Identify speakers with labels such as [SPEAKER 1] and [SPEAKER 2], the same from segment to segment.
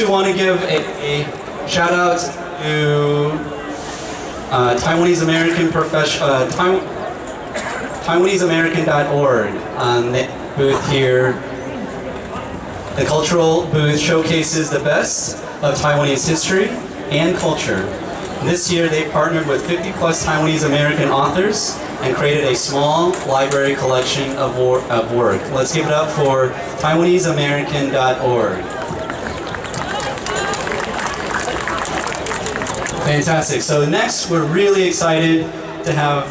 [SPEAKER 1] we want to give a shout out to Taiwanese American.org on the booth here. The cultural booth showcases the best of Taiwanese history and culture. This year they partnered with 50 plus Taiwanese American authors and created a small library collection of work. Let's give it up for TaiwaneseAmerican.org. Fantastic. So next, we're really excited to have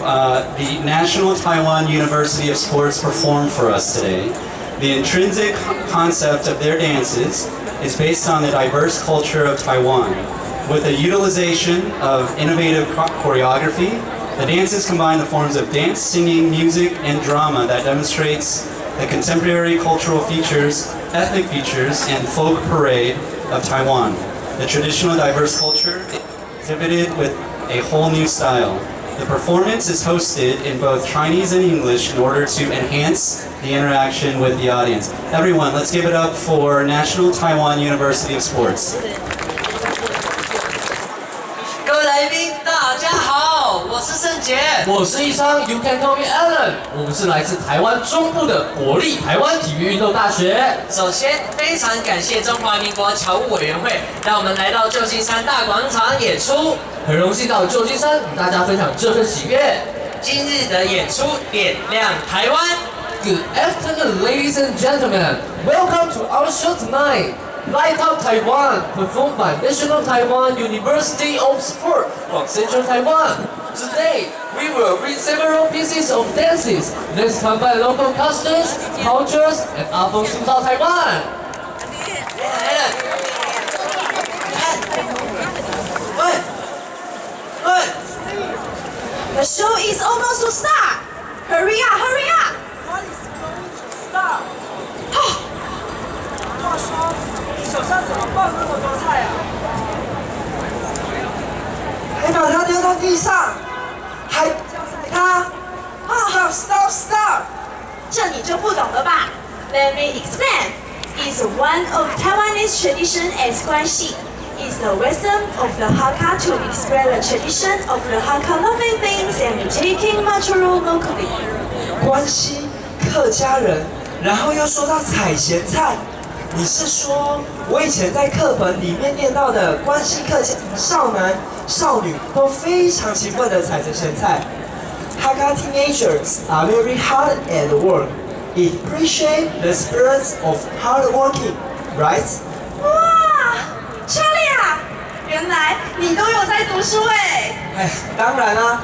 [SPEAKER 1] the National Taiwan University of Sports perform for us today. The intrinsic concept of their dances is based on the diverse culture of Taiwan. With the utilization of innovative choreography, the dances combine the forms of dance, singing, music, and drama that demonstrates the contemporary cultural features, ethnic features, and folk parade of Taiwan. The traditional diverse culture exhibited with a whole new style. The performance is hosted in both Chinese and English in order to enhance the interaction with the audience. Everyone, let's give it up for National Taiwan University of Sports.
[SPEAKER 2] 各位来宾，大家好，我是盛杰，我是一昌 ，You can call me Alan。我们是来自台湾中部的国立台湾体育运动大学。首先，非常感谢中华民国侨务委员会，让我们来到旧金山大广场演出。很荣幸到旧金山与大家分享这份喜悦。今日的演出点亮台湾。Good afternoon, ladies and gentlemen. Welcome to our show tonight. Light Up Taiwan, performed by National Taiwan University of Sport from Central Taiwan. Today, we will read several pieces of dances. Let's combine local customs, cultures, and art from Central Taiwan.
[SPEAKER 3] The show is almost to start. Hurry up, hurry up.
[SPEAKER 4] What is going to start? 话说，你手上怎么抱那么多菜啊？还把它丢到地上，还浇晒它。Stop, stop, stop!
[SPEAKER 3] 这你就不懂了吧 ？Let me explain. It's one of Taiwanese tradition as 关系. It's the wisdom of the Hakka to express the tradition of the Hakka loving things and taking material locally.
[SPEAKER 4] 关西客家人，然后又说到采咸菜。你是说，我以前在课本里面念到的关西客家少男少女都非常勤奋地采着咸菜。Hakka teenagers are very hard at work. It appreciate the spirit of hard working, right?
[SPEAKER 3] 哇 ，Charlie 啊，原来你都有在读书哎。
[SPEAKER 4] 哎，当然啦。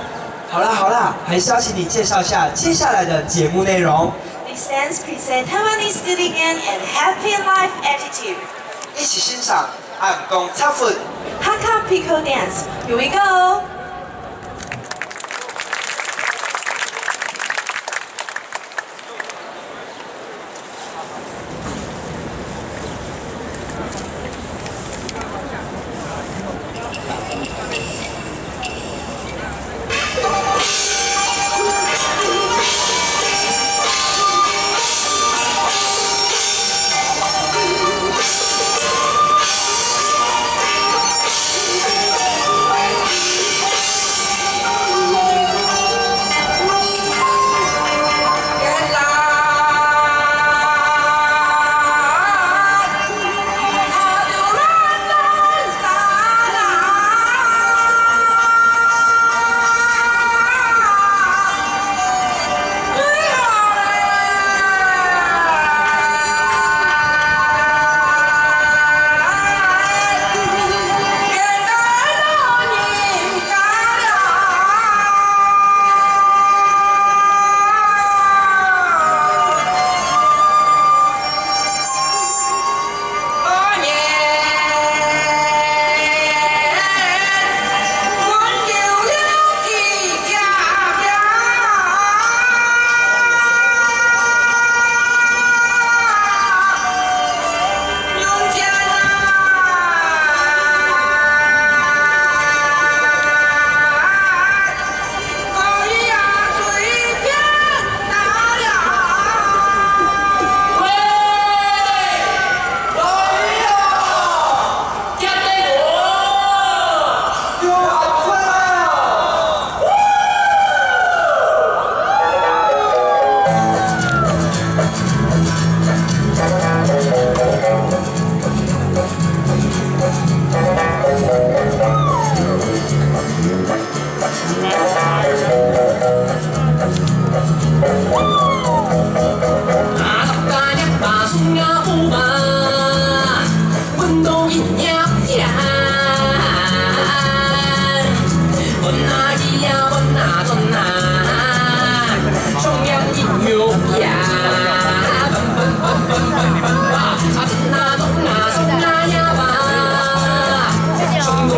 [SPEAKER 4] 好啦，还是要请你介紹一下接下來的節目內容。
[SPEAKER 3] These dance present Taiwanese diligence and happy life attitude.
[SPEAKER 4] 一起欣賞暗公插粉
[SPEAKER 3] Hakka Pico Dance. Here we go.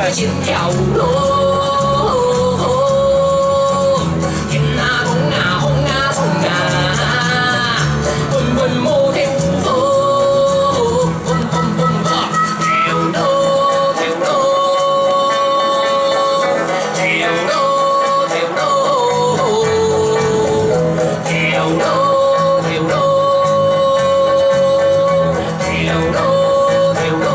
[SPEAKER 2] 来先跳舞咯。天啊风啊风啊冲啊，滚滚摩天舞风，蹦蹦蹦啊，跳咯跳咯，跳咯跳咯，跳咯跳咯，跳咯跳咯。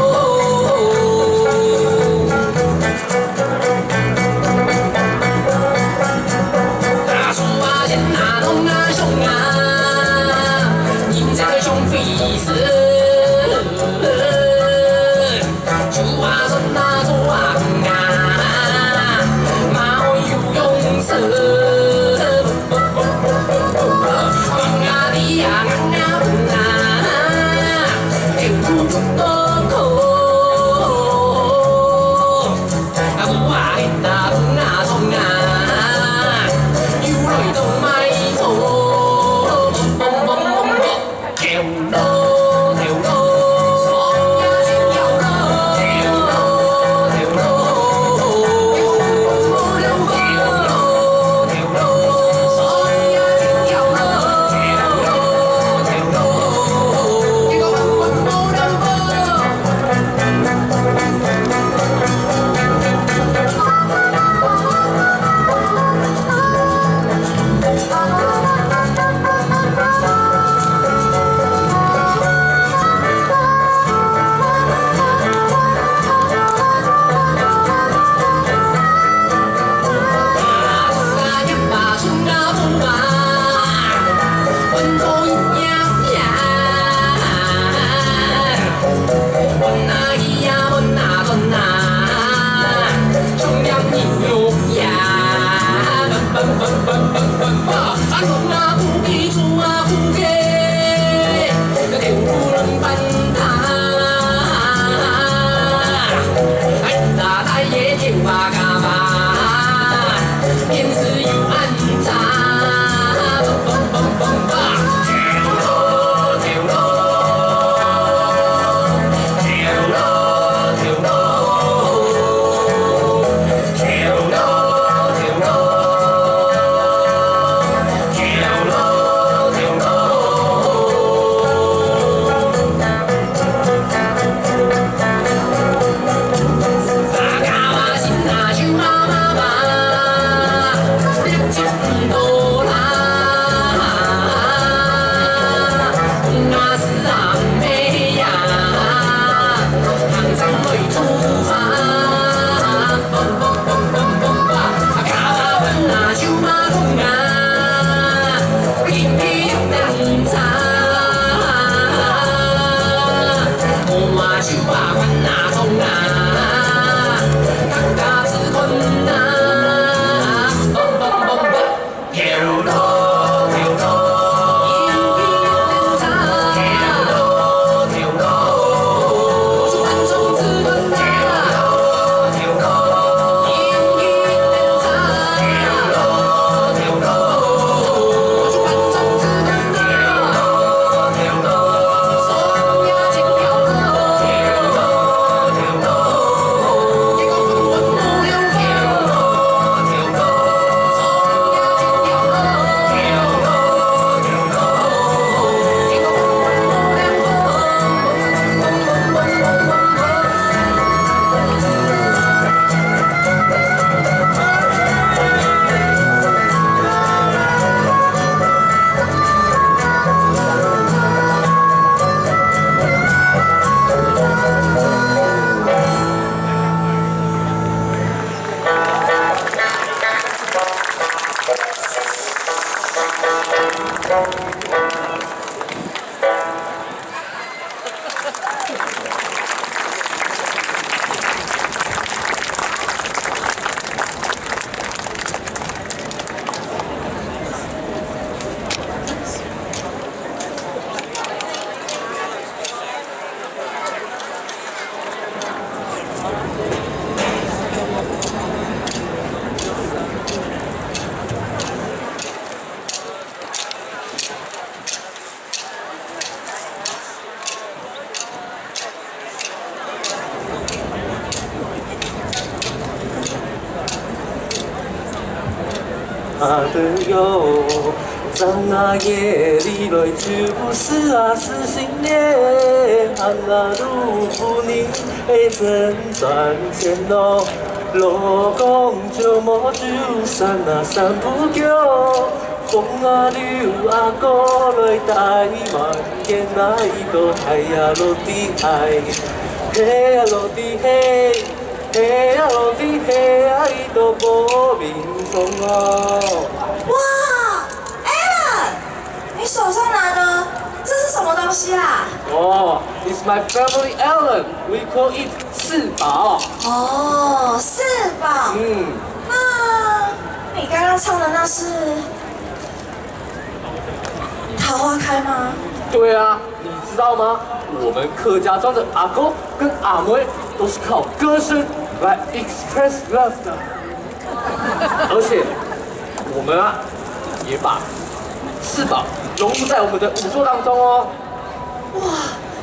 [SPEAKER 5] 的哟。长啊夜里来就不是啊是心耶，啊路不宁会真赚钱咯。路讲就莫就山啊山不够，风啊流啊过来台湾，见那一个海呀落地海，嘿呀落地嘿，嘿呀落地嘿呀一个无名风哦。
[SPEAKER 3] 哇 ，Alan，你手上拿的这是什么东西啊？
[SPEAKER 5] 哦 ，It's my family Alan. We call it 四宝。
[SPEAKER 3] 哦，四宝。那你刚刚唱的那是桃花开吗？
[SPEAKER 5] 对啊，你知道吗？我们客家庄的阿公跟阿妹都是靠歌声来 express love 的，而且我们啊也把四宝融入在我们的舞作当中哦。
[SPEAKER 3] 哇，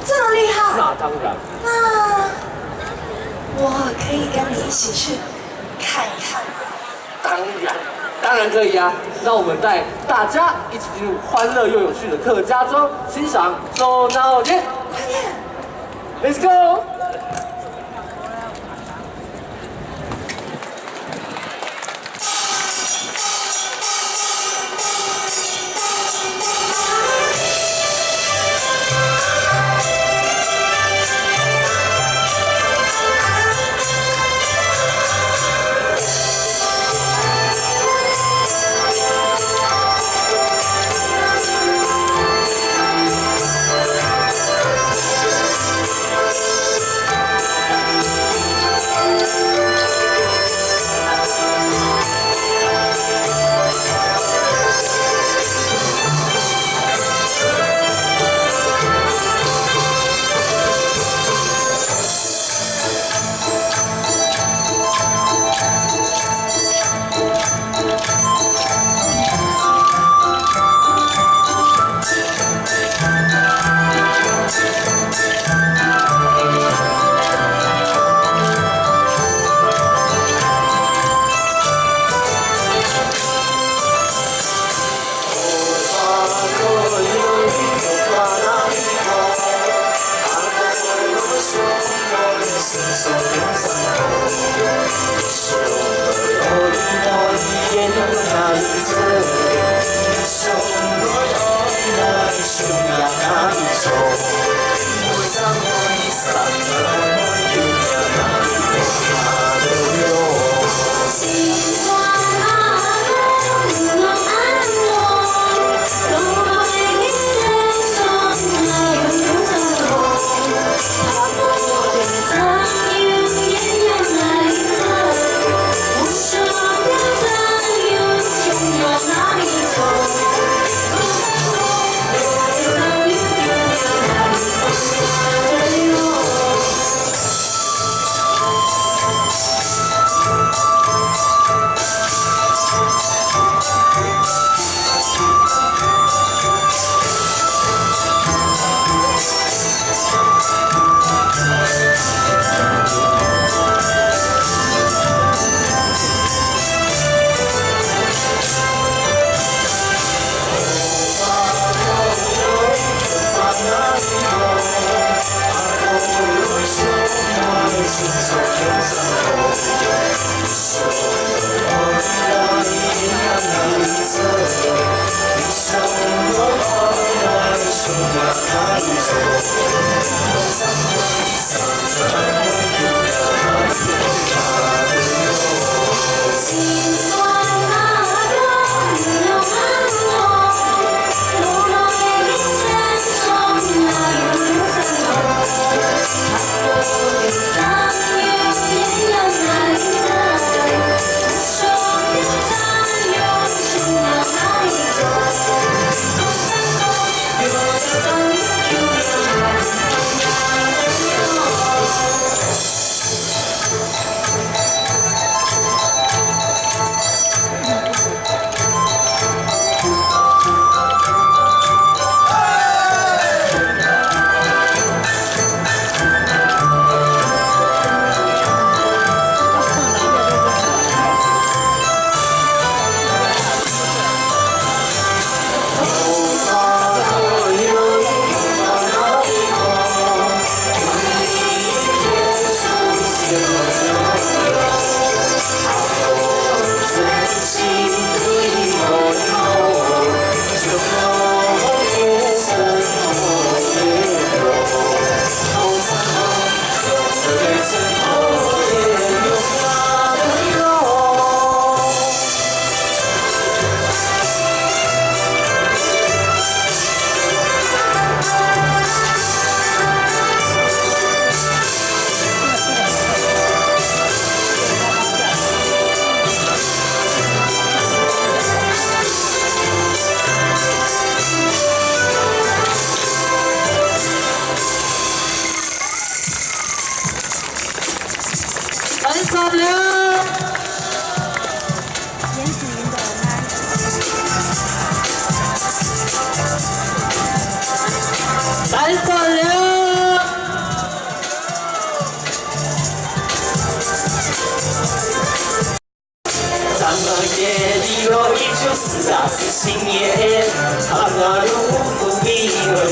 [SPEAKER 3] 这么厉害！
[SPEAKER 5] 那当然。
[SPEAKER 3] 那我可以跟你一起去看一看吗？
[SPEAKER 5] 当然可以啊！让我们带大家一起进入欢乐又有趣的客家庄，欣赏周闹夜。Let's go！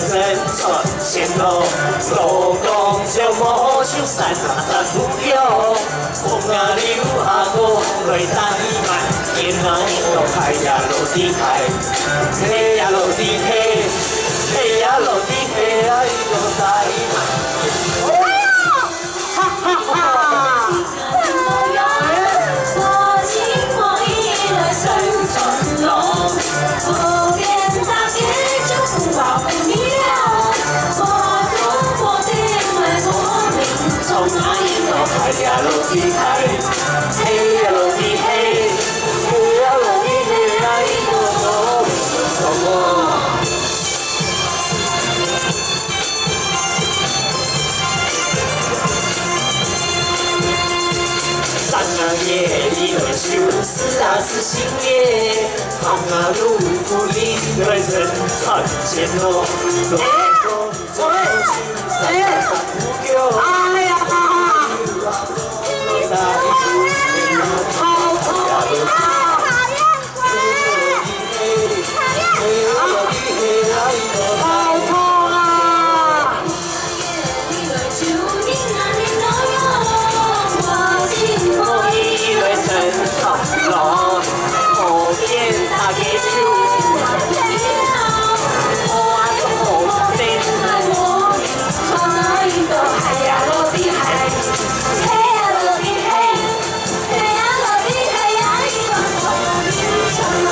[SPEAKER 5] 真传前路，路讲将无手散散不掉，风啊流下雨来台湾，今仔日落海也落地海，海也落地海，海也落地海，爱落台湾。哈哈哈！
[SPEAKER 3] 我情我意来生存路，不变大结就不保护你了。我中国定为国民，从哪里都
[SPEAKER 5] 海也落地海，海也落地海，海也落地海，爱落我。三啊夜里来想，四啊是新夜，风啊路不离来人传前路，路过就三三不叫。哎呀！好痛啊！讨厌鬼！好痛啊！我以为真长路，后边大家手，我做真我，从哪里到海呀落地海，海呀落地海，海呀落地海呀，一个我变成了。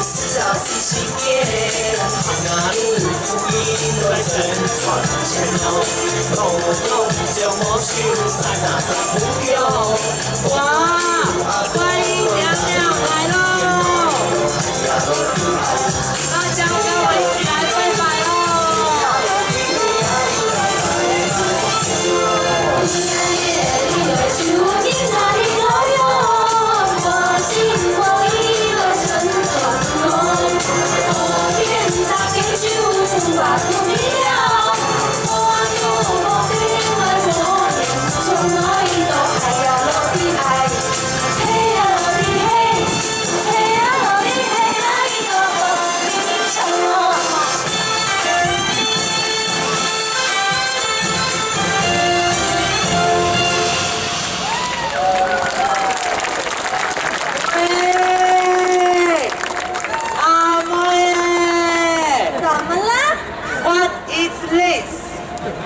[SPEAKER 5] 是啊，是新夜，哪路福音来真传前路，路路就莫手三啊三不要。哇，欢迎娘娘来喽！大家跟我一起来拜拜喽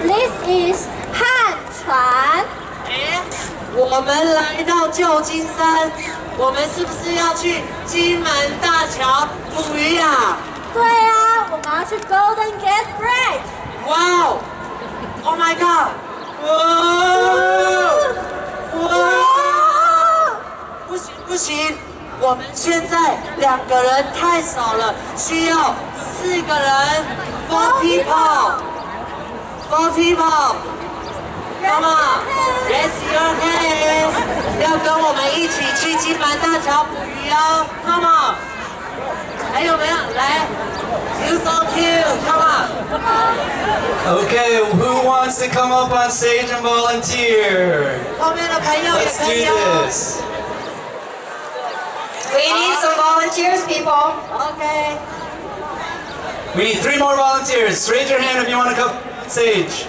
[SPEAKER 5] ！This
[SPEAKER 3] is 汉船。
[SPEAKER 6] 我们来到旧金山，我们是不是要去金门大桥捕鱼啊？
[SPEAKER 3] 对啊，我们要去 Golden Gate Bridge。
[SPEAKER 6] 哇哦 ！Oh my God！ 哇！不行不行，我们现在2个人太少了，需要4个人。4 people。4 people。Come on, raise your hand！ 要跟我们一起去金门大桥捕鱼哦 ！Come on！ 还有没有？来 ，You so cute！ Come on！
[SPEAKER 1] Okay, who wants to come up on stage and volunteer?
[SPEAKER 6] 后面的朋友也
[SPEAKER 1] Let's
[SPEAKER 6] 可
[SPEAKER 1] do
[SPEAKER 6] 以哦。
[SPEAKER 1] this.
[SPEAKER 7] We need some volunteers, people.
[SPEAKER 6] OK。
[SPEAKER 1] We need 3 more volunteers. Raise your hand if you want to come on stage.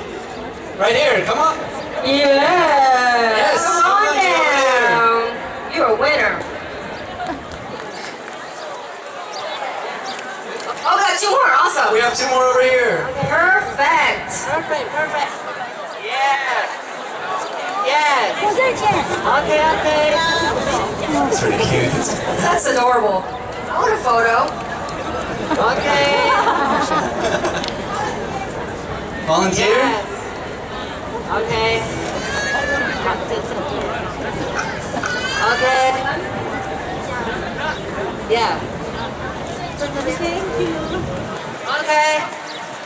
[SPEAKER 1] Right here, come on.
[SPEAKER 2] Yes.
[SPEAKER 1] Come on down.
[SPEAKER 6] You're a winner. Oh, we got 2 more. Awesome.
[SPEAKER 1] We have 2 more over here.
[SPEAKER 6] Perfect. Yeah. Yes. Okay.
[SPEAKER 1] That's pretty cute.
[SPEAKER 6] That's adorable. I want a photo. Okay.
[SPEAKER 1] Volunteer?
[SPEAKER 6] Yes. Okay. Okay. Yeah. OK，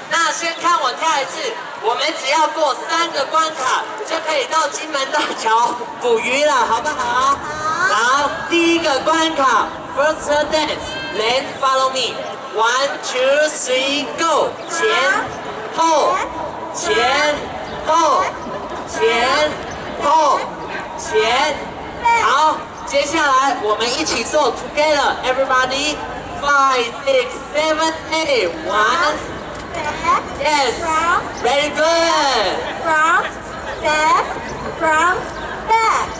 [SPEAKER 6] 那先看我跳一次，我们只要过3个关卡，就可以到金门大桥捕鱼了，好不好？好，第1个关卡 ，First dance，then follow me， 1, 2, 3, go， 前后前后前后前，好，接下来我们一起做 together，everybody。5, 6, 7, 8. 1. Yes. Very good.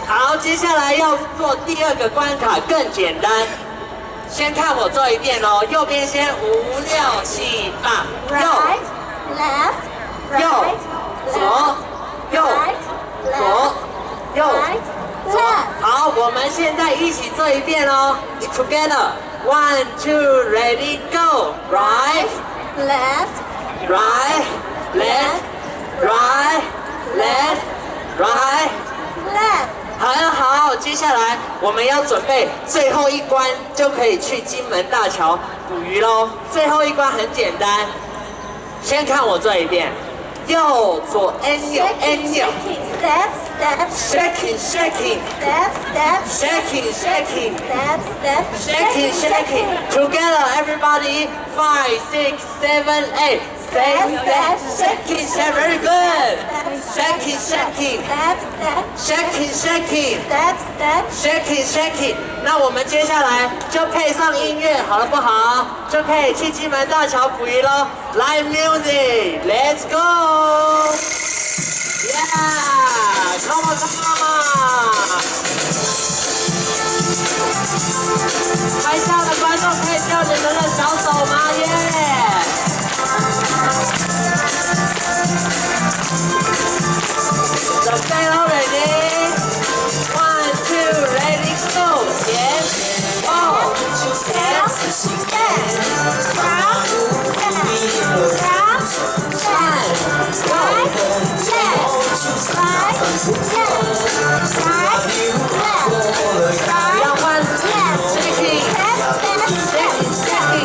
[SPEAKER 6] 好，接下来要做第2个关卡，更简单。先看我做一遍哦，右边先5、6、7、8，右左左。好，我们现在一起做一遍哦 ，together。1, 2, ready, go. Right,
[SPEAKER 3] Left,
[SPEAKER 6] right, left, right, left, right.
[SPEAKER 3] left.
[SPEAKER 6] 很好，接下来我们要准备最后一关，就可以去金门大桥捕鱼喽。最后一关很简单，先看我做一遍，右左 N 右 N 右
[SPEAKER 3] Step, step,，shaking
[SPEAKER 6] shaking
[SPEAKER 3] step, step,
[SPEAKER 6] shaking shaking
[SPEAKER 3] step, step,
[SPEAKER 6] shaking shaking together everybody 5, 6, 7, 8 step step shaking shaking very good shaking shaking
[SPEAKER 3] step, step,
[SPEAKER 6] shaking shaking
[SPEAKER 3] step, step.
[SPEAKER 6] shaking shaking。那我们接下来就配上音乐，好了不好？就可以去金门大桥捕鱼喽。Live music, let's go! Yeah, come on, come on! 台下的观众可以叫你们的小手吗？耶！准备喽 ，ready? 1, 2, ready, go! 前后前。要换 shaking shaking shaking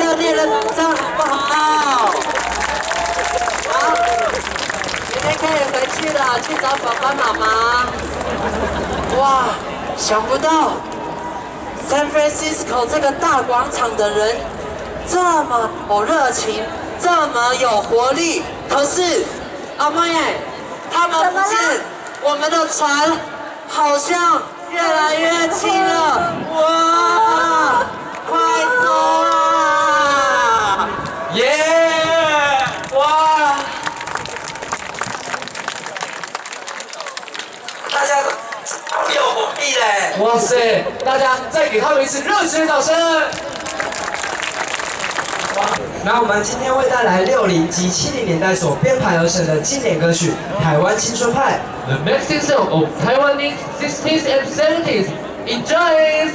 [SPEAKER 6] 热烈的鼓掌好不好？好，你们可以回去了，去找爸爸妈妈。哇，想不到 San Francisco 这个大广场的人这么有热情，这么有活力。可是，阿妹，他们不见，我们的船好像越来越近了。哇，快走啊！
[SPEAKER 2] 耶！哇！
[SPEAKER 4] 大家都有活力嘞！
[SPEAKER 2] 哇塞！大家再给他们一次热情的掌声！
[SPEAKER 4] 那我们今天会带来60及70年代所编排而成的经典歌曲《台湾青春派》。
[SPEAKER 2] The mixing song of Taiwanese 60s and 70s. Enjoy!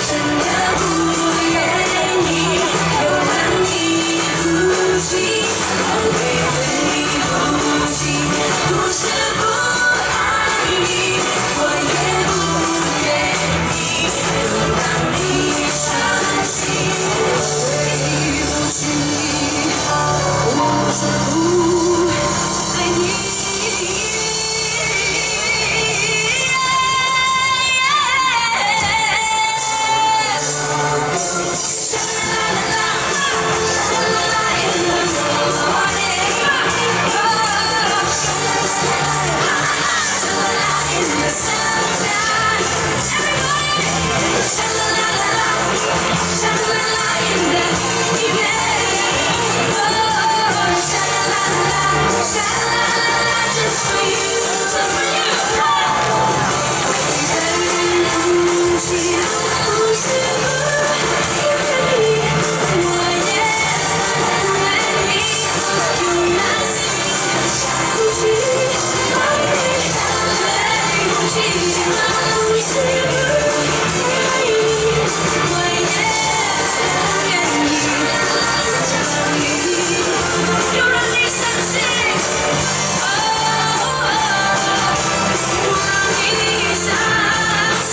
[SPEAKER 7] 真的不愿意，有了你。
[SPEAKER 3] 相信，我你相信。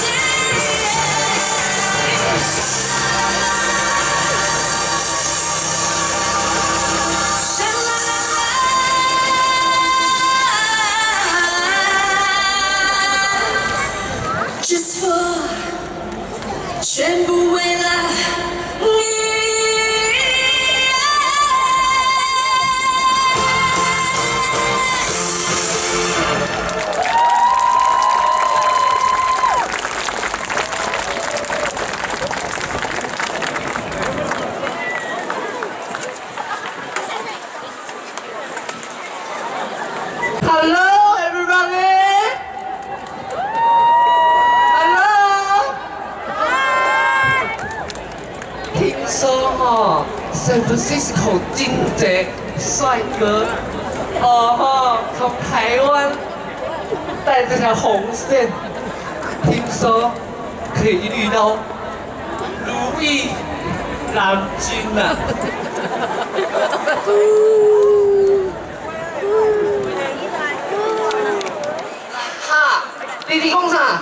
[SPEAKER 3] Just for 全部为了你。
[SPEAKER 2] Hello everybody. Hello. 听说San Francisco 真多帅哥从台湾带这条红线，听说可以遇到如意郎君啊！哈，弟弟讲啥？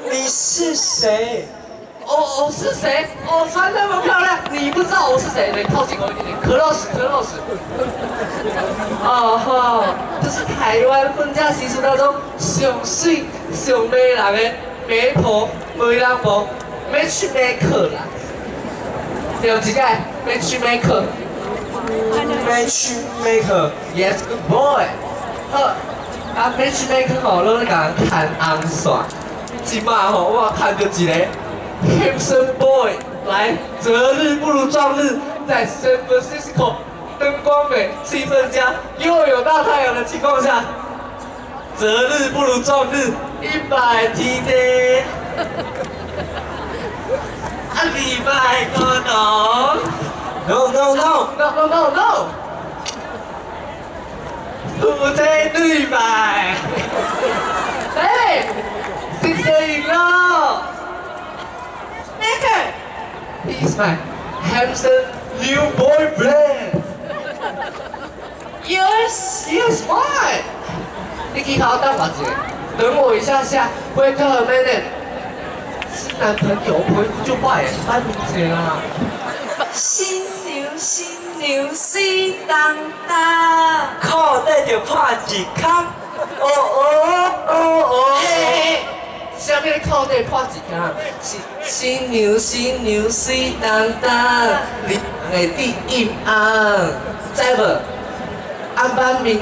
[SPEAKER 4] 你是谁？
[SPEAKER 2] 我是谁？我穿那么漂亮，你不知道我是谁？你靠近我一点点，close。这是台湾婚嫁习俗当中上水上美人的媒婆媒人婆 matchmaker 啦，对一个 matchmaker。Matchmaker。 Yes, good boy。好，matchmaker 拢咧甲人牵红线，即摆我看到一个。Handsome boy， 来，择日不如撞日，在 San Francisco 灯光美、气氛佳，又有大太阳的情况下，择日不如撞日，100天的。你卖个懂
[SPEAKER 4] No。
[SPEAKER 2] 夫妻对白。哎，谢谢赢了。He's my handsome new boyfriend. Yes, why? 你给他当法子，等我一下下 ，wait a minute。是男朋友回去就拜三年啦。
[SPEAKER 3] 新娘水当当，
[SPEAKER 4] 靠底就破一空。
[SPEAKER 2] 下面靠底破一空，新娘水当当，你的第一暗，知无？暗捌面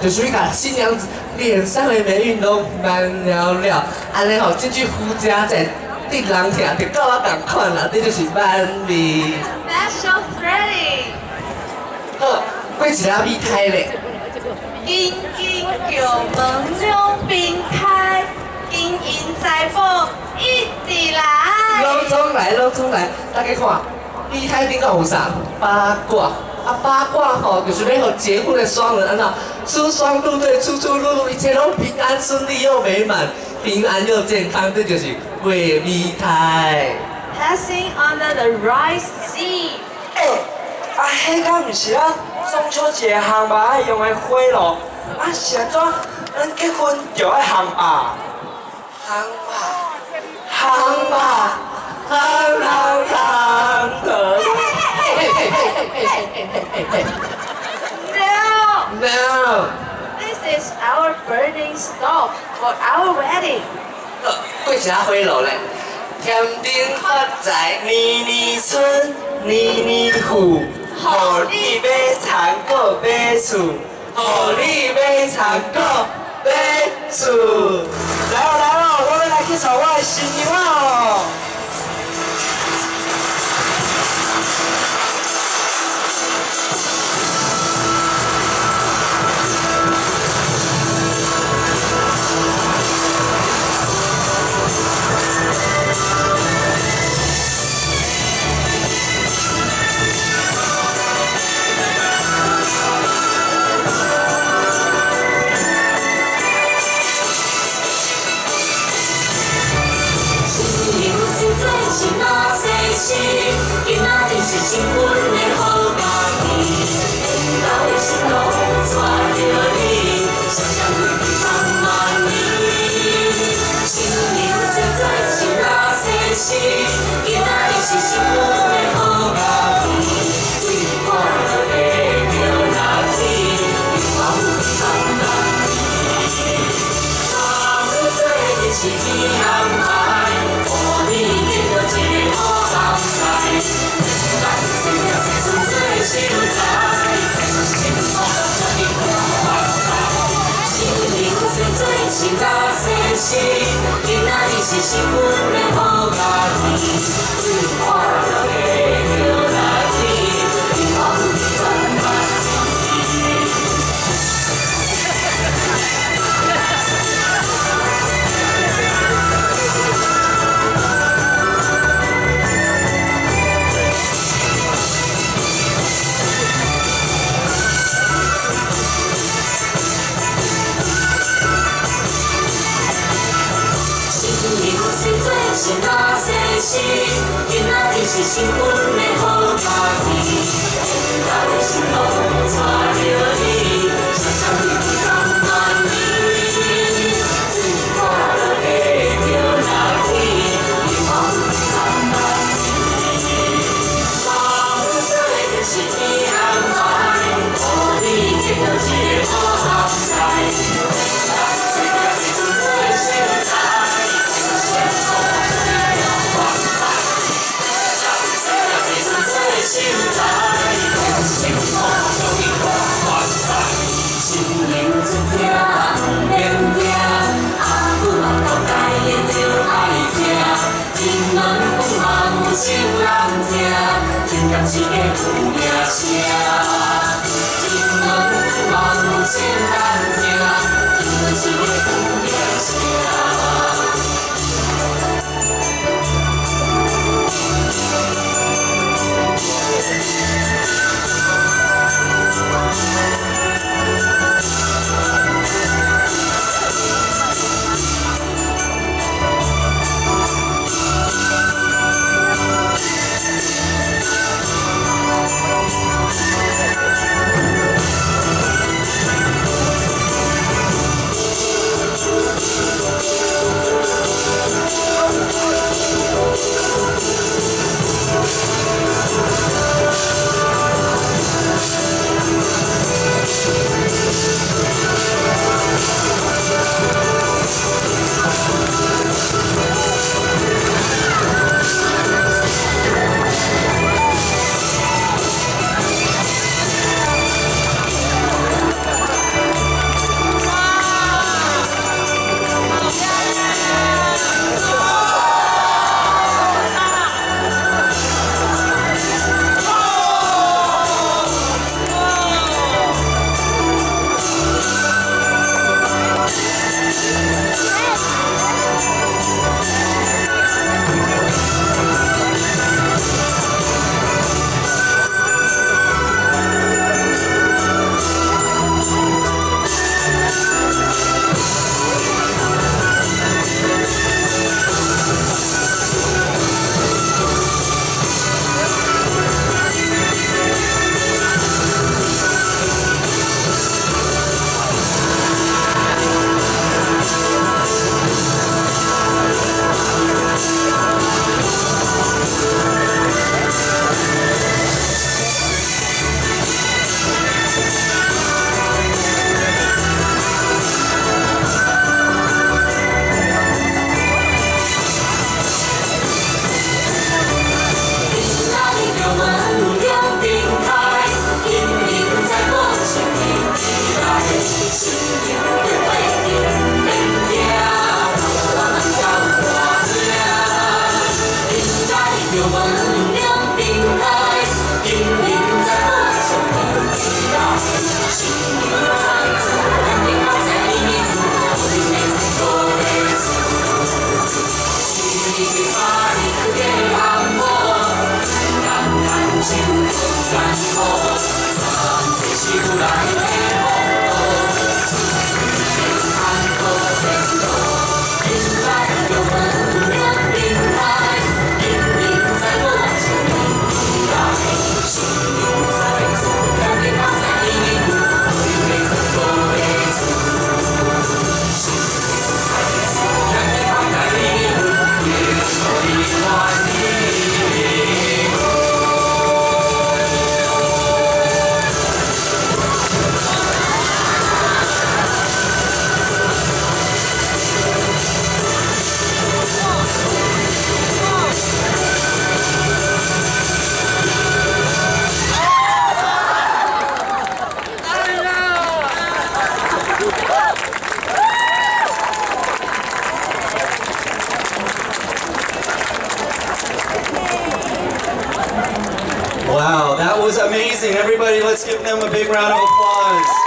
[SPEAKER 2] 就是甲新娘子脸上的眉韵拢慢了，安尼进去夫家在对人听，就跟我同款啦，这就是慢面。
[SPEAKER 3] Special threading，
[SPEAKER 2] 好，过一下米胎咧。
[SPEAKER 3] 金叫门两边开，金银财宝一直来。
[SPEAKER 2] 拢总来，大家看，米胎顶头有啥？八卦。八卦就是要和结婚的双人出双入对，出入，一切都平安顺利又美满，平安又健康，这就是贵米胎。
[SPEAKER 3] Passing under the right sea。
[SPEAKER 4] 迄敢毋是咱中秋节烘肉爱用的火炉？是安怎？咱结婚就爱烘肉？No.
[SPEAKER 3] This is our burning stove for our wedding.
[SPEAKER 2] 过啥火炉咧？甜甜发财，
[SPEAKER 4] 年年春，年年富，互你买田果买厝，互你买田果买厝。来哦，我要来去找我的新娘哦。
[SPEAKER 3] 新
[SPEAKER 7] 是，今仔日是新婚的好佳天，最快乐的叫来天，幸福全万事。是那世事，今仔日是新婚的好佳天，咱的心路带着你，双双日子共满意，最快乐的叫来天，幸福共满意。上岁就是你安排，予你见到一个好后代，世界是最精彩。现在，幸福就永远在。心灵一听不免惊，阿母嘛交代的着爱听。真软不嘛有心人听，真甘是个有名声。真软不嘛有心人听，真甘是个有名声。
[SPEAKER 1] amazing. Everybody, let's give them a big round of applause.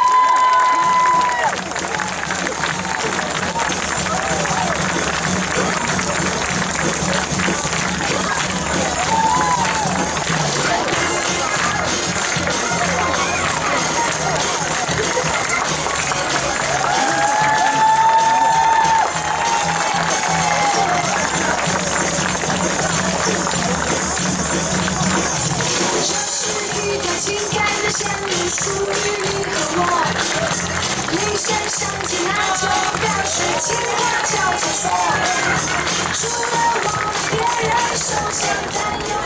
[SPEAKER 7] 除了我，别人手相担忧。